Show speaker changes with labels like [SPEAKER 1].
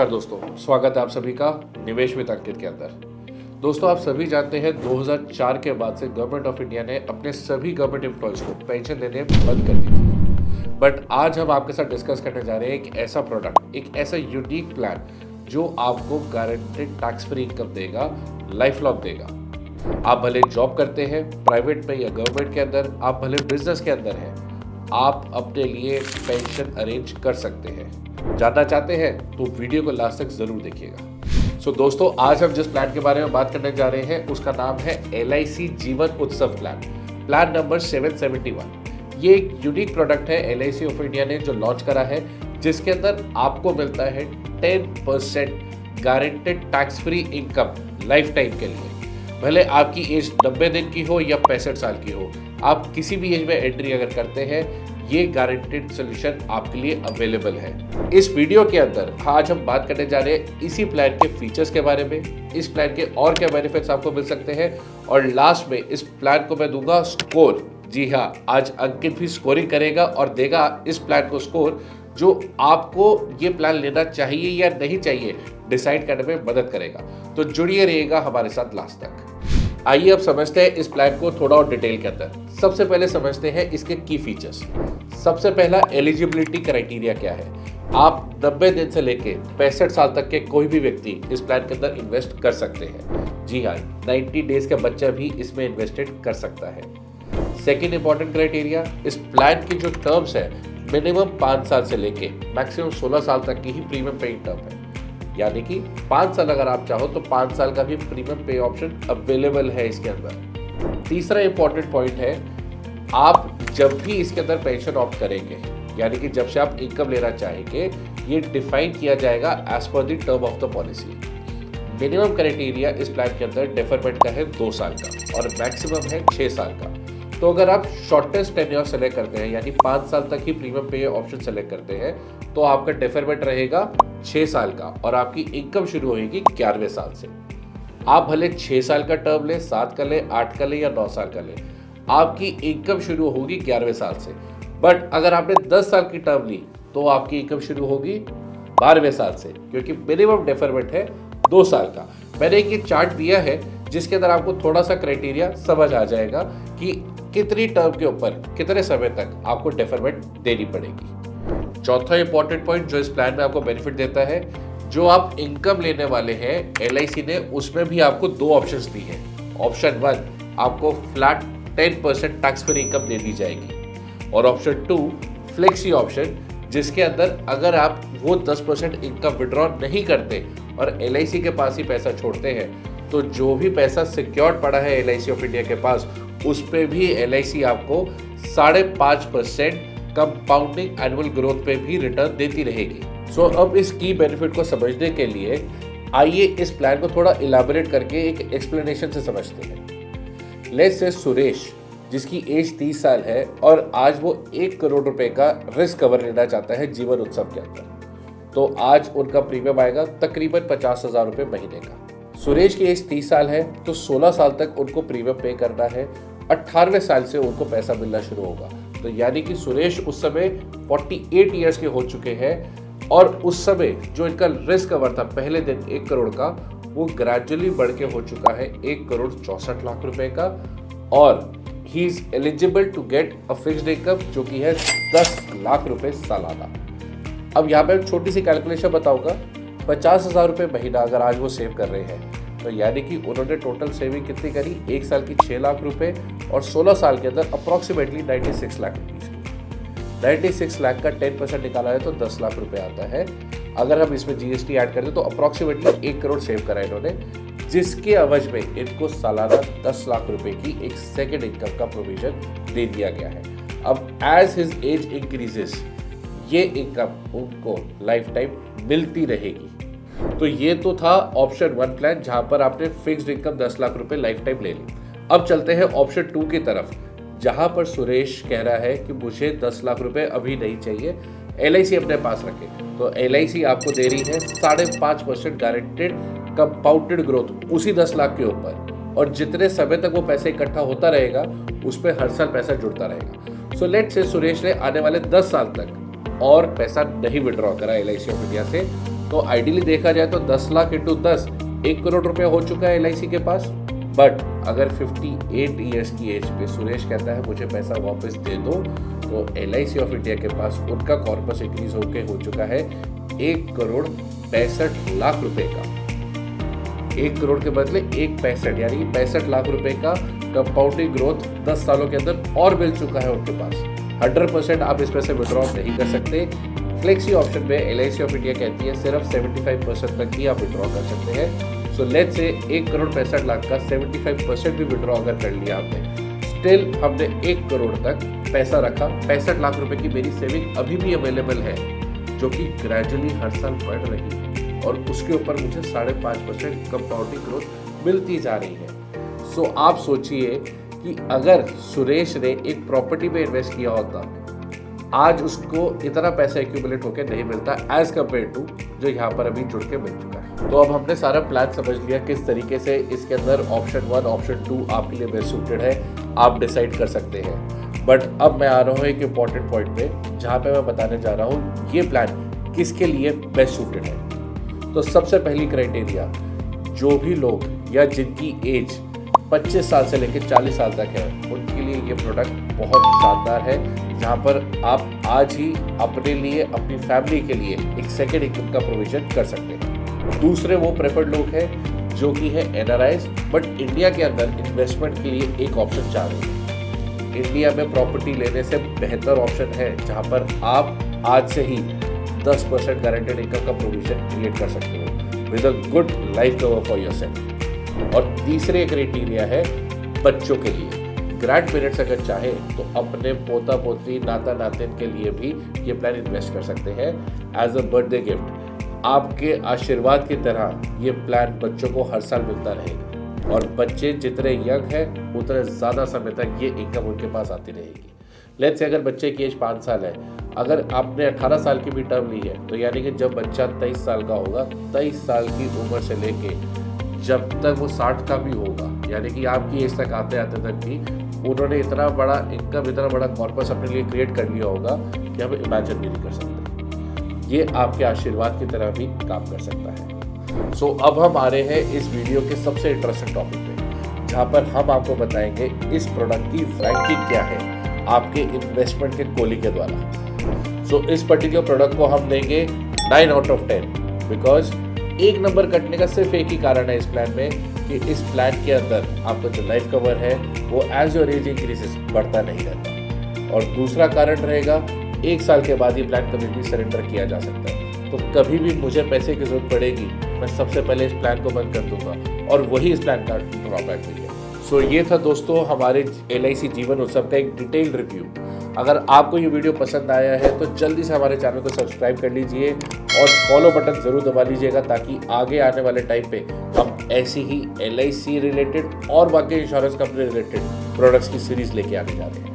[SPEAKER 1] नमस्कार दोस्तों, स्वागत है आप सभी का निवेश विद अंकित के अंदर। दोस्तों, आप सभी जानते हैं 2004 के बाद से गवर्नमेंट ऑफ इंडिया ने अपने सभी गवर्नमेंट एम्प्लॉयज को पेंशन देने बंद कर दी थी। बट आज हम आपके साथ डिस्कस करने जा रहे हैं एक ऐसा प्रोडक्ट, एक ऐसा यूनिक प्लान जो आपको गारंटेड टैक्स फ्री इनकम देगा, लाइफ लॉन्ग देगा। आप भले जॉब करते हैं प्राइवेट में या गवर्नमेंट के अंदर, आप भले बिजनेस के अंदर हैं, आप अपने लिए पेंशन अरेंज कर सकते हैं। जानना चाहते हैं तो वीडियो को लास्ट तक जरूर देखिएगा। दोस्तों, आज हम जिस प्लान के बारे में बात करने जा रहे हैं उसका नाम है LIC जीवन उत्सव प्लान नंबर 771। ये एक यूनिक प्रोडक्ट है LIC ऑफ इंडिया ने जो लॉन्च करा है, जिसके अंदर आपको मिलता है 10% guaranteed tax free income life time के लिए। भले आपकी एज 90 दिन की हो या 65 साल की हो, आप किसी भी एज में एंट्री अगर करते हैं, ये गारंटेड सोल्यूशन आपके लिए अवेलेबल है। इस वीडियो के अंदर आज हम बात करने जा रहे हैं इसी प्लान के फीचर्स के बारे में, इस प्लान के और क्या बेनिफिट्स आपको मिल सकते हैं, और लास्ट में इस प्लान को मैं दूंगा स्कोर। जी हाँ, आज अंकित भी स्कोरिंग करेगा और देगा इस प्लान को स्कोर, जो आपको ये प्लान लेना चाहिए या नहीं चाहिए डिसाइड करने में मदद करेगा। तो जुड़िए रहिएगा हमारे साथ लास्ट तक। आइए अब समझते हैं इस प्लान को थोड़ा और डिटेल के अंदर। सबसे पहले समझते हैं इसके की फीचर्स। सबसे पहला, एलिजिबिलिटी क्राइटेरिया क्या है। आप 90 दिन से लेके 65 साल तक के कोई भी व्यक्ति इस प्लान के अंदर इन्वेस्ट कर सकते हैं। जी हाँ, 90 डेज का बच्चा भी इसमें इन्वेस्टेड कर सकता है। सेकेंड इंपॉर्टेंट क्राइटेरिया, इस प्लान की जो टर्म्स है मिनिमम 5 साल से लेके मैक्सिमम 16 साल तक की ही प्रीमियम पेइंग टर्म है। यानी कि 5 साल अगर आप चाहो तो 5 साल का भी प्रीमियम पे ऑप्शन अवेलेबल है इसके अंदर। तीसरा इंपॉर्टेंट पॉइंट है, आप जब भी इसके अंदर पेंशन ऑप्ट करेंगे, यानी कि जब से आप इनकम लेना चाहेंगे, ये डिफाइन किया जाएगा as per the term of the policy. Minimum criteria इस प्लान के अंदर डेफरमेंट का है 2 साल का और मैक्सिमम है 6 साल का। तो अगर आप शॉर्टेस्ट टेन्योर सेलेक्ट करते हैं, यानी 5 साल तक ही प्रीमियम पे ऑप्शन सेलेक्ट करते हैं, तो आपका डेफरमेंट रहेगा 6 साल का और आपकी इनकम शुरू होगी 11वें साल से। आप भले 6 साल का टर्म ले, 7 का ले, 8 का ले या 9 साल का ले, आपकी इनकम शुरू होगी 11वें साल से। बट अगर आपने 10 साल की टर्म ली तो आपकी इनकम शुरू होगी 12वें साल से, क्योंकि मिनिमम डेफरमेंट है 2 साल का। मैंने एक ये चार्ट दिया है जिसके अंदर आपको थोड़ा सा क्राइटेरिया समझ आ जाएगा कि कितनी टर्म के ऊपर कितने समय तक आपको डेफरमेंट देनी पड़ेगी। चौथा इंपॉर्टेंट पॉइंट जो इस प्लान में आपको बेनिफिट देता है, जो आप इनकम लेने वाले हैं LIC ने उसमें भी आपको 2 ऑप्शंस दी है। ऑप्शन 1, आपको फ्लैट 10% टैक्स फ्री इनकम दे दी जाएगी, और ऑप्शन 2, फ्लेक्सी ऑप्शन, जिसके अंदर अगर आप वो 10% इनकम विड्रॉ नहीं करते और LIC के पास ही पैसा छोड़ते हैं, तो जो भी पैसा सिक्योर्ड पड़ा है LIC ऑफ इंडिया के पास, उस पे भी LIC आपको 5.5% कंपाउंडिंग एनुअल ग्रोथ पे भी रिटर्न देती रहेगी। अब इस की बेनिफिट को समझने के लिए आइए इस प्लान को थोड़ा इलाबोरेट करके एक एक्सप्लेनेशन से समझते हैं। लेट्स से सुरेश, जिसकी एज 30 साल है और आज वो 1 करोड़ रुपए का रिस्क कवर लेना चाहता है जीवन उत्सव के अंदर, तो आज उनका प्रीमियम आएगा तकरीबन 50,000 रुपये महीने का। सुरेश की एज 30 साल है तो 16 साल तक उनको प्रीमियम पे करना है, 18वें साल से उनको पैसा मिलना शुरू होगा। तो यानी कि सुरेश उस समय 48 ईयर्स के हो चुके हैं, और उस समय जो इनका रिस्क कवर था पहले दिन 1 करोड़ का, वो ग्रेजुअली बढ़ के हो चुका है 1 करोड़ 64 लाख रुपए का, और he is eligible to get a fixed income जो कि है 10 लाख रुपए सालाना। अब यहाँ पे छोटी सी कैलकुलेशन बताऊंगा। 50,000 रुपये महीना अगर आज वो सेव कर रहे हैं, तो यानी कि उन्होंने टोटल सेविंग कितनी करी, 1 साल की 6 लाख रुपए और 16 साल के अंदर अप्रॉक्सीमेटली 96 लाख रुपीज़ की। 96 लाख का 10% निकाला है तो 10 लाख रुपए आता है। अगर हम इसमें GST ऐड कर दें तो अप्रॉक्सीमेटली 1 करोड़ सेव करा इन्होंने, जिसके अवज में इनको सालाना 10 लाख रुपए की एक सेकेंड इनकम का प्रोविजन दे दिया गया है। अब एज हिज एज इंक्रीजेस, ये इनकम उनको लाइफ टाइम मिलती रहेगी। तो ये तो था ऑप्शन 1 प्लान, जहां पर आपने फिक्स्ड इनकम 10 लाख रुपए लाइफ टाइम ले ली। अब चलते हैं ऑप्शन 2 की तरफ, जहां पर सुरेश कह रहा है कि मुझे 10 लाख रुपए अभी नहीं चाहिए, LIC अपने पास रखे। तो LIC आपको दे रही है 5.5% गारंटेड कंपाउंडेड ग्रोथ उसी 10 लाख के ऊपर, और जितने समय तक वो पैसा इकट्ठा होता रहेगा उस पर हर साल पैसा जुड़ता रहेगा। सो लेट्स से सुरेश ने आने वाले 10 साल तक और पैसा नहीं विड्रॉ करा LIC ऑफ इंडिया से, तो आइडियली देखा जाए तो 10 लाख इंटू 10 1 करोड़ रुपए हो चुका है LIC के पास। बट अगर 58 ईयर्स की एज पे सुरेश कहता है मुझे पैसा वापस दे दो, तो LIC ऑफ इंडिया के पास उनका कॉर्पस इंक्रीज होकर हो चुका है 1 करोड़ 65 लाख रुपए का। 1 करोड़ के बदले 1.65 यानी 65 लाख रुपए का कंपाउंडिंग ग्रोथ 10 सालों के अंदर और मिल चुका है उनके पास। 100% आप इस पैसे विड्रॉ नहीं कर सकते। फ्लेक्सी ऑप्शन में LIC ऑफ इंडिया कहती है सिर्फ 75% तक ही आप विड्रॉ कर सकते हैं। So let's say 1 crore 65 lakh का 75% भी विड्रॉ अगर कर लिया आपने, स्टिल हमने 1 करोड़ तक पैसा रखा। 65 लाख रुपए की मेरी सेविंग अभी भी अवेलेबल है, जो कि ग्रेजुअली हर साल बढ़ रही है और उसके ऊपर मुझे 5.5% कंपाउंडिंग ग्रोथ मिलती जा रही है। सो आप सोचिए कि अगर सुरेश ने एक प्रॉपर्टी में इन्वेस्ट किया होता, आज उसको इतना पैसा एक्यूमुलेट होकर नहीं मिलता एज कम्पेयर टू जो यहाँ पर अभी जुड़ के मिल चुका है। तो अब हमने सारा प्लान समझ लिया किस तरीके से इसके अंदर ऑप्शन 1 ऑप्शन 2 आपके लिए बेस्ट सूटेड है, आप डिसाइड कर सकते हैं। बट अब मैं आ रहा हूँ एक इम्पॉर्टेंट पॉइंट पे, जहाँ पे मैं बताने जा रहा हूँ ये प्लान किसके लिए बेस्ट सूटेड है। तो सबसे पहली क्राइटेरिया, जो भी लोग या जिनकी एज 25 साल से लेकर 40 साल तक है, उनके लिए ये प्रोडक्ट बहुत शानदार है, जहाँ पर आप आज ही अपने लिए अपनी फैमिली के लिए एक सेकेंड इनकम का प्रोविजन कर सकते हैं। दूसरे वो प्रेफर्ड लोग हैं जो कि है NRIs बट इंडिया के अंदर इन्वेस्टमेंट के लिए एक ऑप्शन चाह रहे हैं। इंडिया में प्रॉपर्टी लेने से बेहतर ऑप्शन है जहाँ पर आप आज से ही 10% गारंटेड इनकम का प्रोविजन क्रिएट कर सकते हो with a good life cover for yourself. और तीसरे क्राइटेरिया है बच्चों के लिए। ग्रैंड पेरेंट्स अगर चाहे तो अपने पोता पोती नाता नातिन के लिए भी ये प्लान इन्वेस्ट कर सकते हैं एज अ बर्थडे गिफ्ट। आपके आशीर्वाद की तरह ये प्लान बच्चों को हर साल मिलता रहेगा और बच्चे जितने यंग हैं उतने ज़्यादा समय तक ये इनकम उनके पास आती रहेगी। लेट्स से अगर बच्चे की एज 5 साल है, अगर आपने 18 साल की भी टर्म ली है, तो यानी कि जब बच्चा 23 साल का होगा, 23 साल की उम्र से लेके जब तक वो 60 का भी होगा, यानी कि आपकी एज तक आते आते तक भी उन्होंने इतना बड़ा इनकम, इतना बड़ा कॉर्पस अपने लिए क्रिएट कर लिया होगा कि हम इमेजिन भी नहीं कर सकते। ये आपके आशीर्वाद की तरह भी काम कर सकता है। सो अब हम आ रहे हैं इस वीडियो के सबसे इंटरेस्टिंग टॉपिक पे, जहाँ पर हम आपको बताएंगे इस प्रोडक्ट की रैंकिंग क्या है आपके इन्वेस्टमेंट के कोली के द्वारा। सो इस पर्टिकुलर प्रोडक्ट को हम देंगे 9 आउट ऑफ 10 बिकॉज 1 नंबर कटने का सिर्फ एक ही कारण है इस प्लान में कि इस प्लान के अंदर आपका जो लाइफ कवर है वो एज योर एज इंक्रीजेस बढ़ता नहीं रहता। और दूसरा कारण रहेगा 1 साल के बाद ये प्लान कभी भी सरेंडर किया जा सकता है। तो कभी भी मुझे पैसे की जरूरत पड़ेगी, मैं सबसे पहले इस प्लान को बंद कर दूंगा और वही इस प्लान का ड्रॉबैक भी है। सो ये था दोस्तों हमारे LIC जीवन उत्सव का एक डिटेल्ड रिव्यू। अगर आपको ये वीडियो पसंद आया है तो जल्दी से हमारे चैनल को सब्सक्राइब कर लीजिए और फॉलो बटन ज़रूर दबा लीजिएगा, ताकि आगे आने वाले टाइम पे हम ऐसी ही LIC रिलेटेड और बाकी इंश्योरेंस कंपनी रिलेटेड प्रोडक्ट्स की सीरीज लेके आने जा रहे हैं।